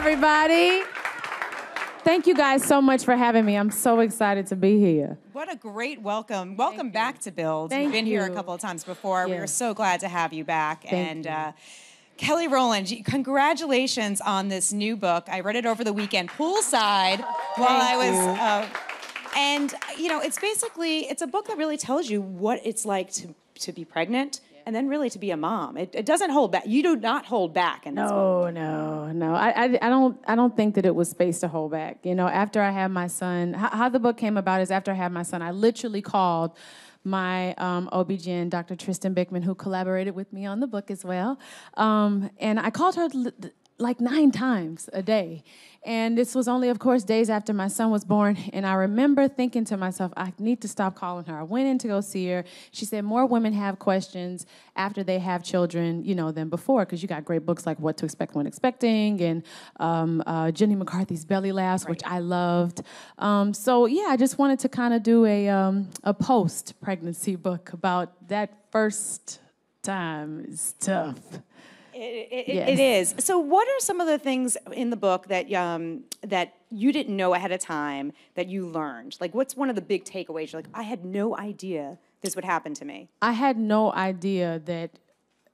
everybody. Thank you guys so much for having me. I'm so excited to be here. What a great welcome. Welcome back to Build. You've been here a couple of times before. Yeah. We are so glad to have you back. Thank you. Kelly Rowland, congratulations on this new book. I read it over the weekend poolside while I was... and, you know, it's a book that really tells you what it's like to be pregnant and then really to be a mom. It doesn't hold back. You do not hold back in this book. No. I don't think that it was space to hold back. You know, after I had my son, how the book came about is after I had my son, I literally called my OB-GYN, Dr. Tristan Bickman, who collaborated with me on the book as well. And I called her like 9 times a day. And this was only, of course, days after my son was born. And I remember thinking to myself, I need to stop calling her. I went in to go see her. She said more women have questions after they have children, you know, than before, because you got great books like What to Expect When Expecting and Jenny McCarthy's Belly Laughs, which I loved. So, yeah, I just wanted to kind of do a post-pregnancy book about that first time. It's tough. It is. So what are some of the things in the book that that you didn't know ahead of time that you learned? Like, what's one of the big takeaways? You're like, I had no idea this would happen to me. I had no idea that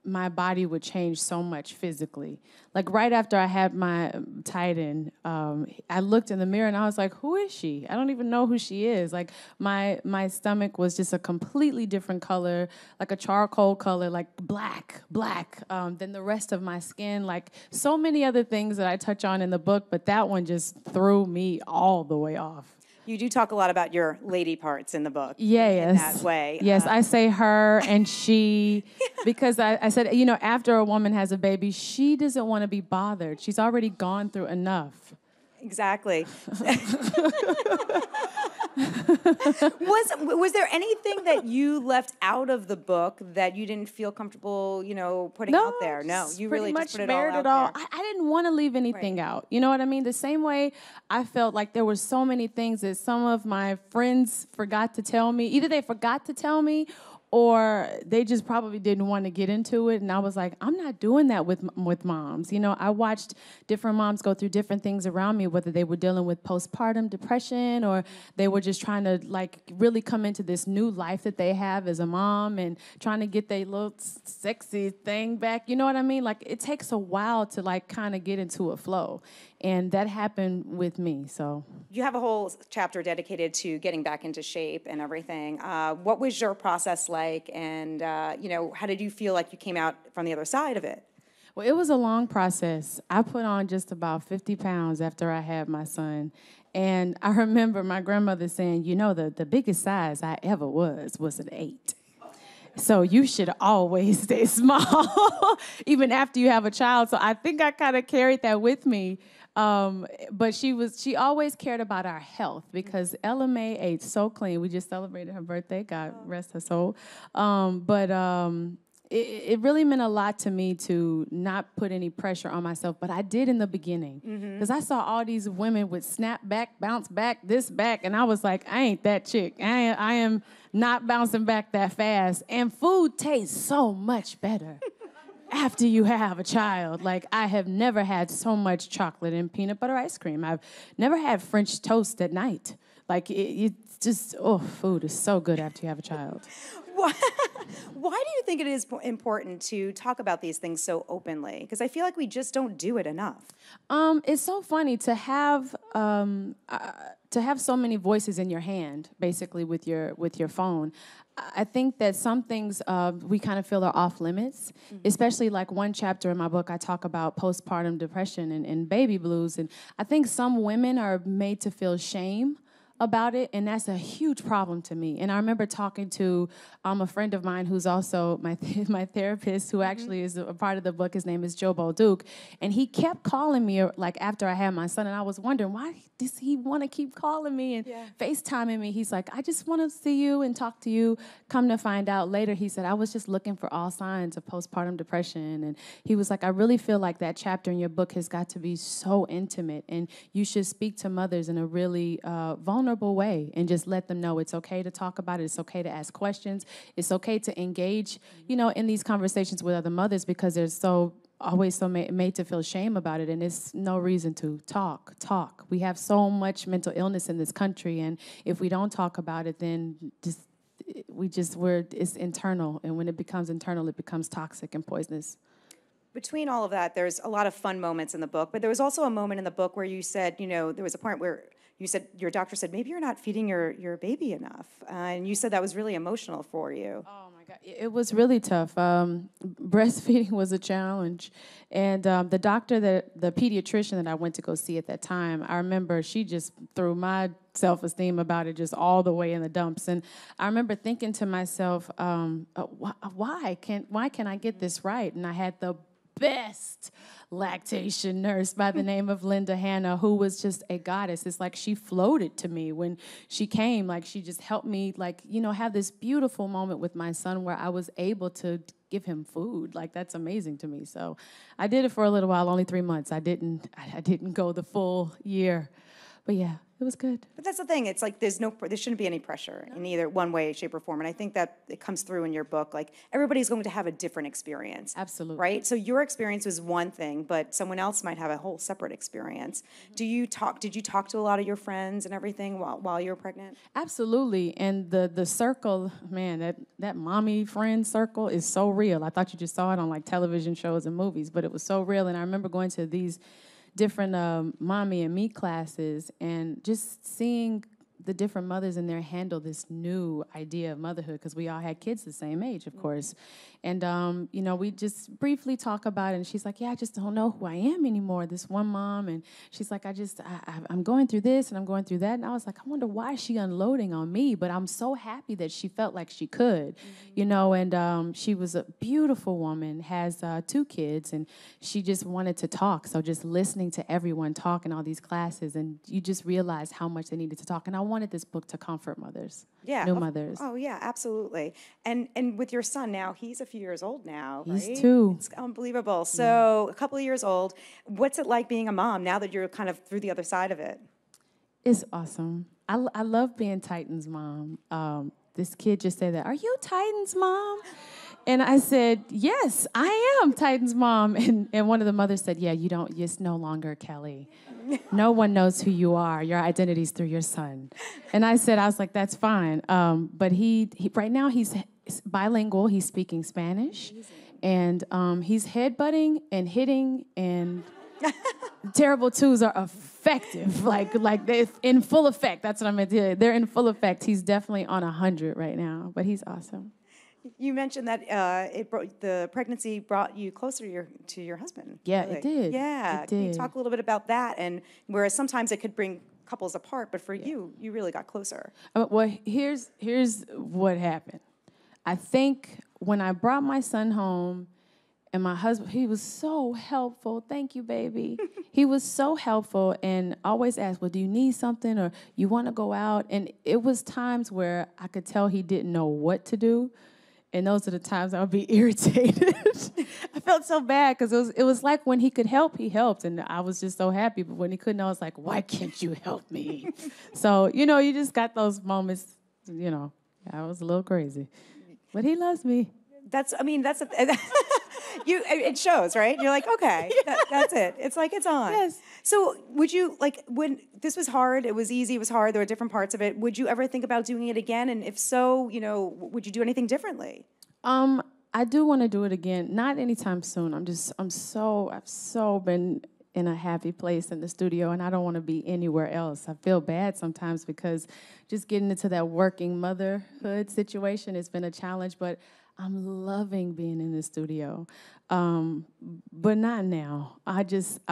my body would change so much physically. Like right after I had my Titan, I looked in the mirror and I was like, who is she? I don't even know who she is. Like my stomach was just a completely different color, like a charcoal color, like black, than the rest of my skin. Like so many other things that I touch on in the book, but that one just threw me all the way off. You do talk a lot about your lady parts in the book. Yes. In that way. Yes, I say her and she, because I said, you know, after a woman has a baby, she doesn't want to be bothered. She's already gone through enough. Exactly. Was there anything that you left out of the book that you didn't feel comfortable, you know, putting out there? No, you really just put it all out there. I didn't want to leave anything out. You know what I mean? The same way I felt like there were so many things that some of my friends forgot to tell me. Either they forgot to tell me or they just probably didn't want to get into it. And I was like, I'm not doing that with moms. You know, I watched different moms go through different things around me, whether they were dealing with postpartum depression or they were just trying to, like, really come into this new life that they have as a mom and trying to get their little sexy thing back. You know what I mean? Like, it takes a while to, like, kind of get into a flow. And that happened with me, so. You have a whole chapter dedicated to getting back into shape and everything. What was your process like? And, you know, how did you feel like you came out from the other side of it? Well, it was a long process. I put on just about 50 pounds after I had my son. And I remember my grandmother saying, you know, the biggest size I ever was an 8. So you should always stay small, even after you have a child. So I think I kind of carried that with me. But she always cared about our health because Ella Mae ate so clean. We just celebrated her birthday, God rest her soul. It really meant a lot to me to not put any pressure on myself, but I did in the beginning. Because I saw all these women with snap back, bounce back, this back, and I was like, I ain't that chick. I am not bouncing back that fast. And food tastes so much better after you have a child. Like, I have never had so much chocolate and peanut butter ice cream. I've never had French toast at night. Like, it's just, food is so good after you have a child. Why do you think it is important to talk about these things so openly? Because I feel like we just don't do it enough. It's so funny to have so many voices in your hand, basically with your phone. I think that some things we kind of feel are off limits, especially like one chapter in my book, I talk about postpartum depression and baby blues. And I think some women are made to feel shame about it, and that's a huge problem to me. And I remember talking to a friend of mine who's also my therapist, who actually is a part of the book. His name is Joe Bolduc, and he kept calling me like after I had my son, and I was wondering, why does he want to keep calling me and FaceTiming me? He's like, I just want to see you and talk to you. Come to find out later, he said, I was just looking for all signs of postpartum depression. And he was like, I really feel like that chapter in your book has got to be so intimate, and you should speak to mothers in a really vulnerable way and just let them know it's okay to talk about it. It's okay to ask questions. It's okay to engage, you know, in these conversations with other mothers because there's so always so made to feel shame about it, and it's no reason to talk. We have so much mental illness in this country, and if we don't talk about it, then it's internal, and when it becomes internal, it becomes toxic and poisonous. Between all of that, there's a lot of fun moments in the book, but there was also a moment in the book where you said, there was a point where you said, your doctor said, maybe you're not feeding your baby enough. And you said that was really emotional for you. Oh, my God. It was really tough. Breastfeeding was a challenge. And the pediatrician that I went to go see at that time, I remember she just threw my self-esteem about it just all the way in the dumps. And I remember thinking to myself, why can't I get this right? And I had the best lactation nurse by the name of Linda Hanna, who was just a goddess. It's like she floated to me when she came. Like she just helped me, have this beautiful moment with my son where I was able to give him food. Like that's amazing to me. So I did it for a little while, only 3 months. I didn't go the full year, but yeah. It was good. But that's the thing. It's like there shouldn't be any pressure in either one way, shape, or form. And I think that it comes through in your book. Like everybody's going to have a different experience. Absolutely. Right? So your experience was one thing, but someone else might have a whole separate experience. Mm-hmm. Did you talk to a lot of your friends and everything while you were pregnant? Absolutely. And the circle, man, that mommy friend circle is so real. I thought you just saw it on like television shows and movies, but it was so real. And I remember going to these different mommy and me classes and just seeing the different mothers in there handle this new idea of motherhood, because we all had kids the same age, of course. And, we just briefly talk about it, and she's like, yeah, I just don't know who I am anymore, this one mom. And she's like, I'm going through this, and I'm going through that. And I was like, I wonder why is she unloading on me? But I'm so happy that she felt like she could, and she was a beautiful woman, has 2 kids, and she just wanted to talk. So just listening to everyone talk in all these classes, and you just realize how much they needed to talk. And I wanted this book to comfort mothers, new mothers. Oh, yeah, absolutely. And with your son now, he's a few years old now, right? He's 2. It's unbelievable. So a couple of years old. What's it like being a mom now that you're kind of through the other side of it? It's awesome. I love being Titan's mom. This kid just said that, are you Titan's mom? And I said, yes, I am Titan's mom. And one of the mothers said, yeah, it's no longer Kelly. No one knows who you are. Your identity's through your son. And I was like, that's fine. But he right now he's bilingual. He's speaking Spanish. And he's headbutting and hitting, and terrible twos are effective. Like they're in full effect. That's what I meant to say. They're in full effect. He's definitely on 100 right now, but he's awesome. You mentioned that the pregnancy brought you closer to your husband. Yeah, really. It did. Yeah, it can you did. talk a little bit about that? And whereas sometimes it could bring couples apart, but for you really got closer. Well, here's what happened. I think when I brought my son home, and my husband, he was so helpful. Thank you, baby. He was so helpful and always asked, well, do you need something or you want to go out? And it was times where I could tell he didn't know what to do. And those are the times I would be irritated. I felt so bad because it was like when he could help, he helped. And I was just so happy. But when he couldn't, I was like, why can't you help me? So, you just got those moments, I was a little crazy. But he loves me. It shows, right? You're like, okay, that's it. It's like it's on. Yes. So would you, when this was hard, it was easy, it was hard, there were different parts of it, would you ever think about doing it again? And if so, would you do anything differently? I do want to do it again. Not anytime soon. I've so been in a happy place in the studio, and I don't want to be anywhere else. I feel bad sometimes because just getting into that working motherhood situation has been a challenge, but I'm loving being in the studio, but not now. I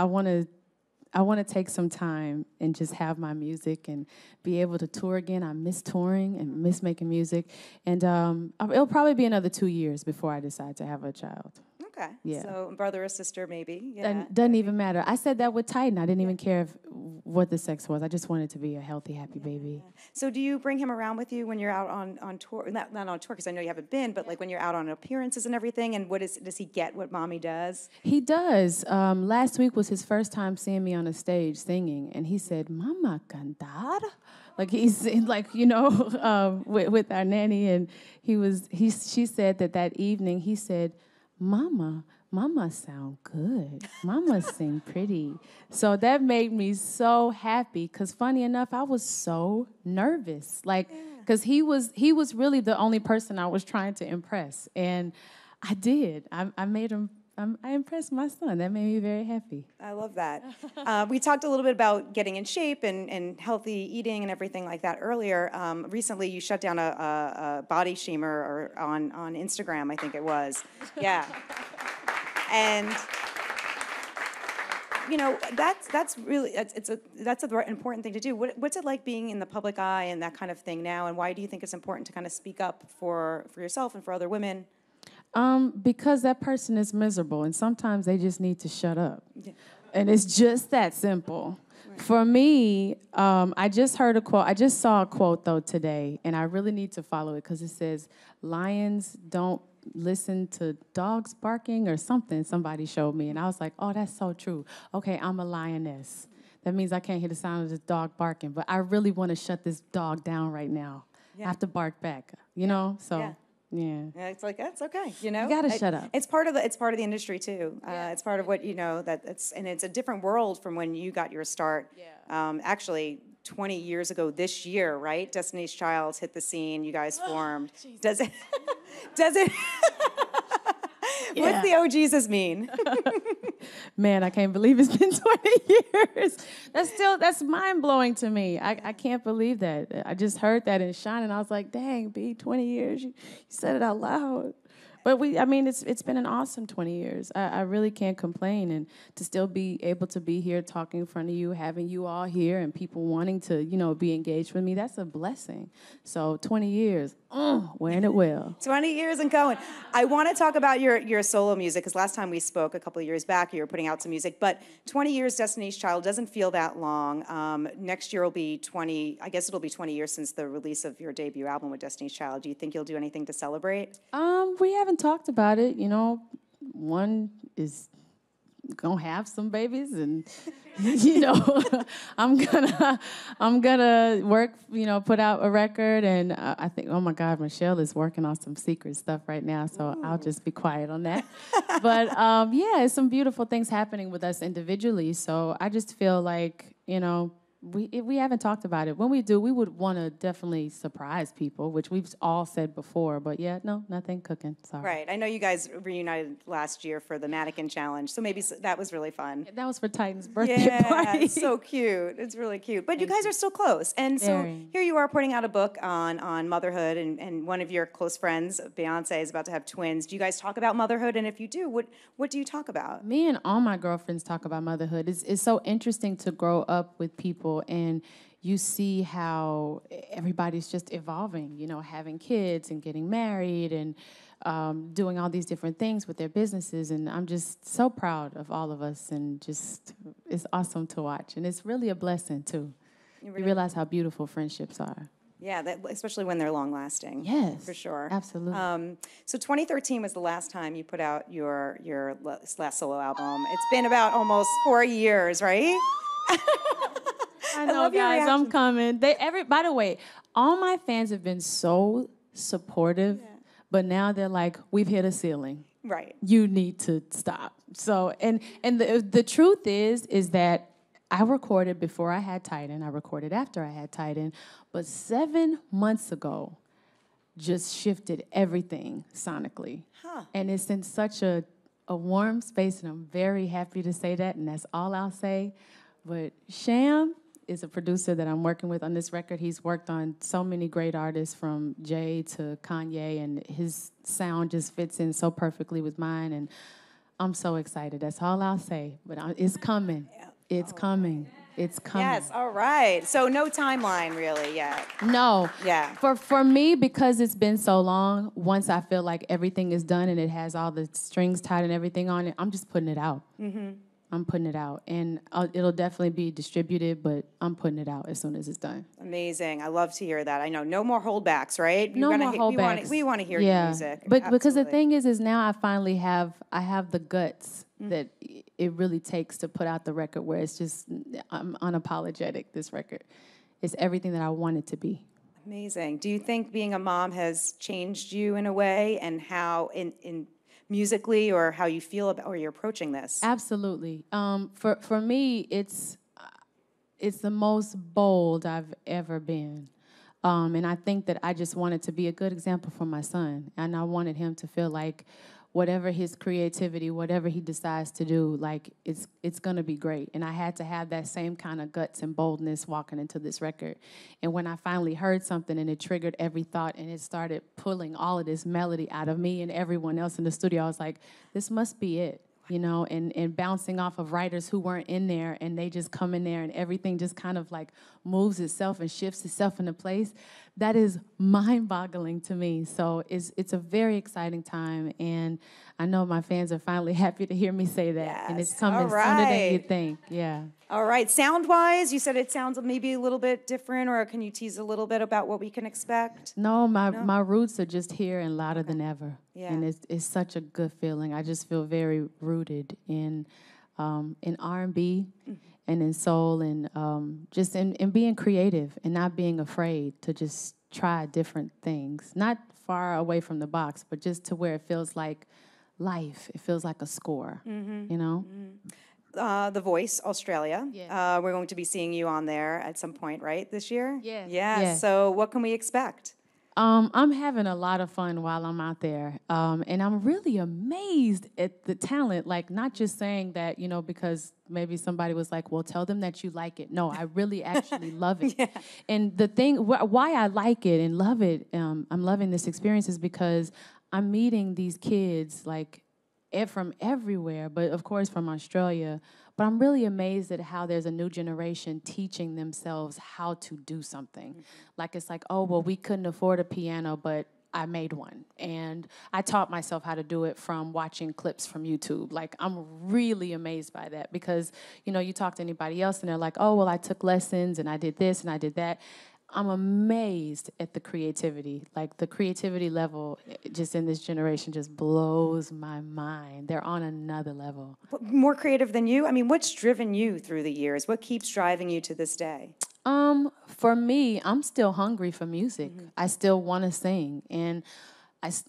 want to take some time and just have my music and be able to tour again. I miss touring and miss making music, and it'll probably be another 2 years before I decide to have a child. Okay. Yeah. So brother or sister, maybe. Yeah. Doesn't even matter. I said that with Titan. I didn't even care what the sex was. I just wanted to be a healthy, happy baby. So do you bring him around with you when you're out on tour? Not on tour, because I know you haven't been, but like when you're out on appearances and everything, and does he get what mommy does? He does. Last week was his first time seeing me on a stage singing, and he said, Mama cantar? Like he's like, with our nanny, and she said that evening he said, Mama Mom must sound good. Mom must sing pretty. So that made me so happy because funny enough, I was so nervous. Like, because he was really the only person I was trying to impress. And I did. I made him, I impressed my son. That made me very happy. I love that. We talked a little bit about getting in shape and healthy eating and everything like that earlier. Recently, you shut down a body shamer on Instagram, I think it was. Yeah. And you know that's really that's an important thing to do. What's it like being in the public eye and that kind of thing now? And why do you think it's important to kind of speak up for yourself and for other women? Because that person is miserable, and sometimes they just need to shut up. Yeah. And it's just that simple. Right. For me, I just heard a quote. I just saw a quote, though, today, and I really need to follow it because it says, lions don't listen to dogs barking or something somebody showed me. And I was like, oh, that's so true. Okay, I'm a lioness. That means I can't hear the sound of this dog barking, but I really want to shut this dog down right now. Yeah. I have to bark back, you know? So. Yeah. Yeah, it's like that's okay. You know, you gotta shut up. It's part of the industry too. It's part of what it's a different world from when you got your start. Yeah. Actually, 20 years ago this year, right? Destiny's Child hit the scene. You guys formed. Does it? Does it? What's the "oh Jesus" mean? Man, I can't believe it's been 20 years. That's mind-blowing to me. I can't believe that. I just heard that in Shine, and I was like, dang, B, 20 years. You said it out loud. But it's been an awesome 20 years. I really can't complain, and to still be able to be here talking in front of you, having you all here, and people wanting to, be engaged with me, that's a blessing. So 20 years, wearing it well. 20 years and going. I want to talk about your solo music, because last time we spoke a couple of years back, you were putting out some music, but 20 years Destiny's Child doesn't feel that long. Next year will be 20, I guess it'll be 20 years since the release of your debut album with Destiny's Child. Do you think you'll do anything to celebrate? We haven't talked about it. One is gonna have some babies, and I'm gonna work, put out a record, and I think, oh my God, Michelle is working on some secret stuff right now, so I'll just be quiet on that. But it's some beautiful things happening with us individually, so I just feel like, we haven't talked about it. When we do, we would want to definitely surprise people, which we've all said before. But no, nothing cooking. Sorry. Right. I know you guys reunited last year for the Mannequin Challenge, so maybe that was really fun. That was for Titan's birthday party. It's so cute. It's really cute. But you guys are so close. And so here you are putting out a book on motherhood, and one of your close friends, Beyonce, is about to have twins. Do you guys talk about motherhood? And if you do, what do you talk about? Me and all my girlfriends talk about motherhood. It's so interesting to grow up with people and you see how everybody's just evolving, having kids and getting married and doing all these different things with their businesses. And I'm just so proud of all of us, and just it's awesome to watch. And it's really a blessing, too. You realize how beautiful friendships are. Yeah, especially when they're long-lasting. Yes. For sure. Absolutely. So 2013 was the last time you put out your last solo album. It's been about almost 4 years, right? I know, guys, I'm coming. By the way, all my fans have been so supportive, but now they're like, we've hit a ceiling. Right. You need to stop. So, and the truth is that I recorded before I had Titan. I recorded after I had Titan. But 7 months ago, just shifted everything sonically. Huh. And it's in such a warm space, and I'm very happy to say that, and that's all I'll say. But Sham is a producer that I'm working with on this record. He's worked on so many great artists, from Jay to Kanye, and his sound just fits in so perfectly with mine, and I'm so excited. That's all I'll say, but it's coming. It's coming. It's coming. Yes, all right. So no timeline really yet. No. Yeah. For me, because it's been so long, once I feel like everything is done and it has all the strings tied and everything on it, I'm just putting it out. Mm-hmm. I'm putting it out, and it'll definitely be distributed, but I'm putting it out as soon as it's done. Amazing. I love to hear that. I know, no more holdbacks, right? No more holdbacks. We want to hear your music. But absolutely. Because the thing is now I finally have the guts that it really takes to put out the record, where it's just, I'm unapologetic, this record. It's everything that I want it to be. Amazing. Do you think being a mom has changed you in a way, and how in musically, or how you feel about, or you're approaching this? Absolutely. For me, it's the most bold I've ever been. And I think that I just wanted to be a good example for my son. And I wanted him to feel like whatever his creativity, whatever he decides to do, like it's going to be great. And I had to have that same kind of guts and boldness walking into this record. And when I finally heard something and it triggered every thought and it started pulling all of this melody out of me and everyone else in the studio, I was like, this must be it. You know, and bouncing off of writers who weren't in there, and they just come in there and everything just kind of like moves itself and shifts itself into place. That is mind-boggling to me. So it's a very exciting time, and I know my fans are finally happy to hear me say that. Yes. And it's coming All sooner than right. you think. Yeah. All right, sound-wise, you said it sounds maybe a little bit different, or can you tease a little bit about what we can expect? No, my roots are just here and louder than ever. Yeah. And it's such a good feeling. I just feel very rooted in R&B and in soul, and just in being creative and not being afraid to just try different things. Not far away from the box, but just to where it feels like life. It feels like a score, you know? The Voice, Australia. Yeah. We're going to be seeing you on there at some point, right, this year? Yes. Yeah. Yes. So what can we expect? I'm having a lot of fun while I'm out there, and I'm really amazed at the talent, like not just saying that, you know, because maybe somebody was like, well, tell them that you like it. No, I really actually love it. Yeah. And the thing, why I like it and love it, I'm loving this experience is because I'm meeting these kids, like, from everywhere, but of course from Australia. But I'm really amazed at how there's a new generation teaching themselves how to do something. Like it's like, oh, well, we couldn't afford a piano, but I made one. And I taught myself how to do it from watching clips from YouTube. Like, I'm really amazed by that because, you know, you talk to anybody else and they're like, oh, well, I took lessons and I did this and I did that. I'm amazed at the creativity. Like, the creativity level just in this generation just blows my mind. They're on another level. More creative than you? I mean, what's driven you through the years? What keeps driving you to this day? For me, I'm still hungry for music. I still want to sing, and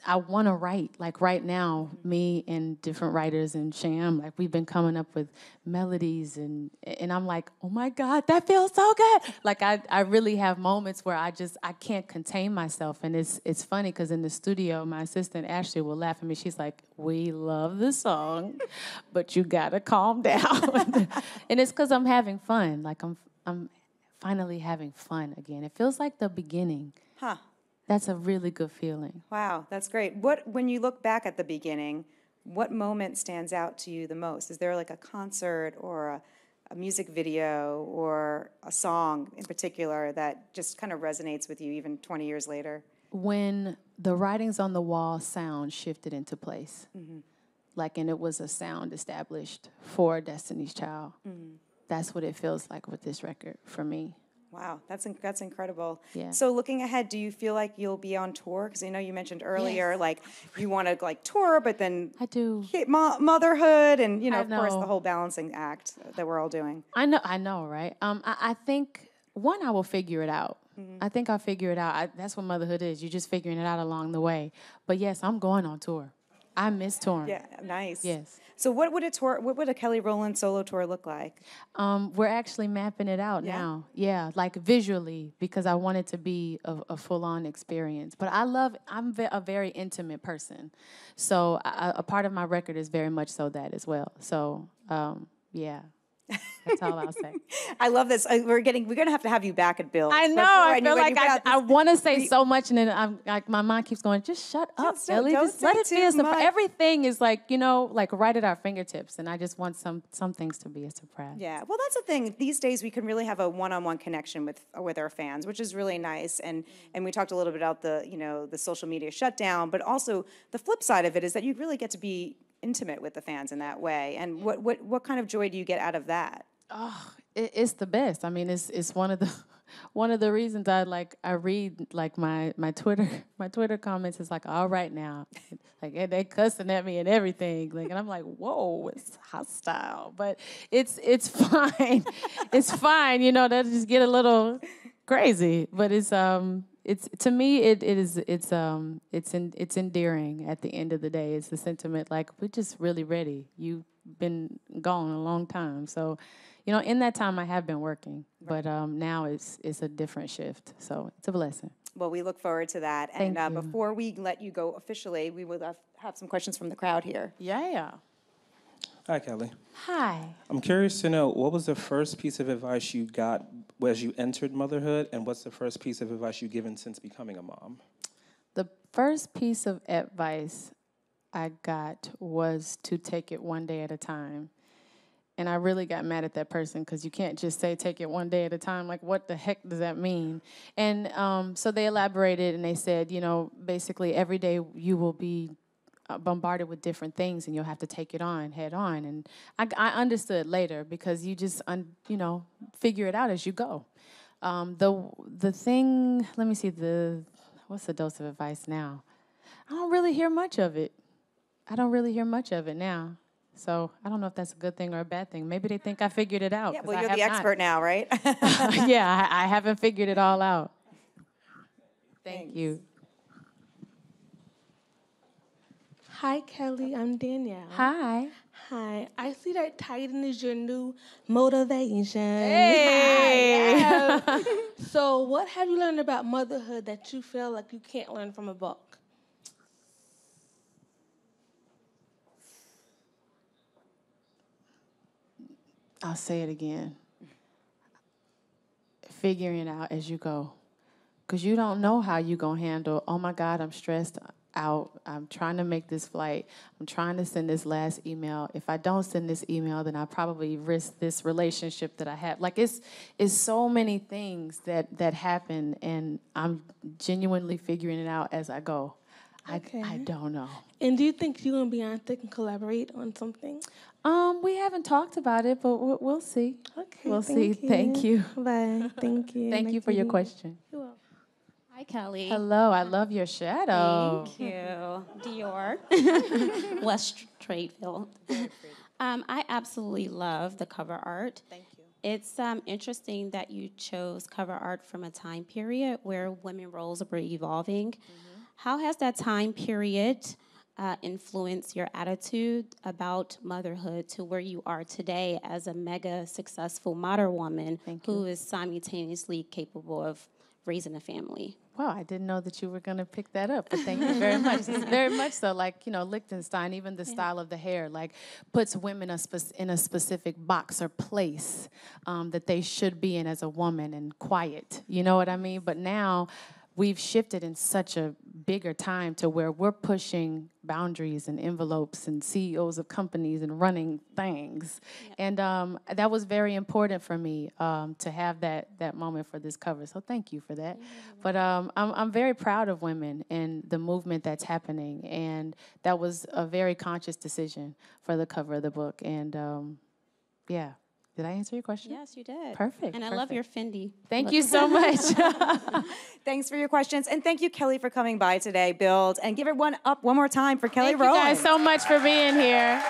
I want to write. Like right now, me and different writers and Sham, like we've been coming up with melodies, and I'm like, oh my God, that feels so good. Like I really have moments where I can't contain myself, and it's funny because in the studio, my assistant Ashley will laugh at me. She's like, we love the song, but you gotta calm down. And it's because I'm having fun. Like I'm finally having fun again. It feels like the beginning. Huh. That's a really good feeling. Wow, that's great. When you look back at the beginning, what moment stands out to you the most? Is there like a concert or a music video or a song in particular that just kind of resonates with you even 20 years later? When the writings on the wall sound shifted into place, like, and it was a sound established for Destiny's Child. That's what it feels like with this record for me. Wow, that's incredible. Yeah. So looking ahead, do you feel like you'll be on tour? Because I know you mentioned earlier, Yes. like you want to like tour, but then I do. hit motherhood, and you know, I of course, know. the whole balancing act that we're all doing. I know, right? I think, one, I will figure it out. I think I'll figure it out. That's what motherhood is. You're just figuring it out along the way. But yes, I'm going on tour. I miss touring. Yeah, nice. Yes. So what would a Kelly Rowland solo tour look like? We're actually mapping it out now. Yeah, like visually, because I want it to be a full-on experience. But I'm a very intimate person. So a part of my record is very much so that as well. So, yeah. That's all I'll say. I love this. We're gonna have you back at Bill. I know. I feel like I want to say so much, and then I'm like, my mind keeps going, just shut up, Ellie. Just let it be a surprise. Everything is like, you know, like right at our fingertips, and I just want some things to be a surprise. Yeah. Well, that's the thing. These days, we can really have a one-on-one connection with our fans, which is really nice. And we talked a little bit about the social media shutdown, but also the flip side of it is that you really get to be intimate with the fans in that way. And what kind of joy do you get out of that? Oh, it's the best. I mean, it's one of the reasons I read like my Twitter comments is like, all right now, like they cussing at me and everything, like, and I'm like, whoa, it's hostile, but it's fine. It's fine, you know. That just get a little crazy, but it's it's to me it's endearing at the end of the day. It's the sentiment like we're just really ready. You've been gone a long time, so in that time I have been working, but now it's a different shift. So it's a blessing. Well, we look forward to that. Thank And you. before we let you go officially, we will have some questions from the crowd here. Yeah. Hi, Kelly. Hi. I'm curious to know, what was the first piece of advice you got as you entered motherhood, and what's the first piece of advice you've given since becoming a mom? The first piece of advice I got was to take it one day at a time. And I really got mad at that person because you can't just say take it one day at a time. Like, what the heck does that mean? And so they elaborated and they said, basically every day you will be bombarded with different things and you'll have to take it on head on. And I understood later because you just, figure it out as you go. The thing, let me see, what's the dose of advice now? I don't really hear much of it. Now. So I don't know if that's a good thing or a bad thing. Maybe they think I figured it out. Yeah, well, you're the expert now, right? Yeah, I haven't figured it all out. Thank you. Hi, Kelly. I'm Danielle. Hi. Hi. I see that Titan is your new motivation. Hey. Hi. So what have you learned about motherhood that you feel like you can't learn from a book? I'll say it again. Figuring it out as you go. Because you don't know how you're going to handle, oh, my God, I'm stressed out. I'm trying to make this flight. I'm trying to send this last email. If I don't send this email, then I probably risk this relationship that I have. Like, it's so many things that happen, and I'm genuinely figuring it out as I go. Okay. I don't know. And do you think you and Beyonce can collaborate on something? We haven't talked about it, but we'll see. Okay. We'll see. Thank you. Bye. Thank you. Thank you for your question. You're welcome. Hi, Kelly. Hello. I love your shadow. Thank you. Dior. West Tradefield. I absolutely love the cover art. Thank you. It's interesting that you chose cover art from a time period where women roles were evolving. Mm-hmm. How has that time period influenced your attitude about motherhood to where you are today as a mega successful modern woman who is simultaneously capable of raising a family? Wow, I didn't know that you were going to pick that up, but thank you very much. It's very much so, like, Liechtenstein, even the style of the hair, like, puts women in a specific box or place that they should be in as a woman and quiet, you know what I mean? But now we've shifted in such a bigger time to where we're pushing boundaries and envelopes and CEOs of companies and running things. Yep. And that was very important for me to have that moment for this cover. So thank you for that. Mm-hmm. But I'm very proud of women and the movement that's happening. And that was a very conscious decision for the cover of the book. And yeah. Did I answer your question? Yes, you did. Perfect. And I love your Fendi. Thank you so much. Thanks for your questions. And thank you, Kelly, for coming by today, Build. And give it one more time for Kelly Rowland. Thank you guys so much for being here.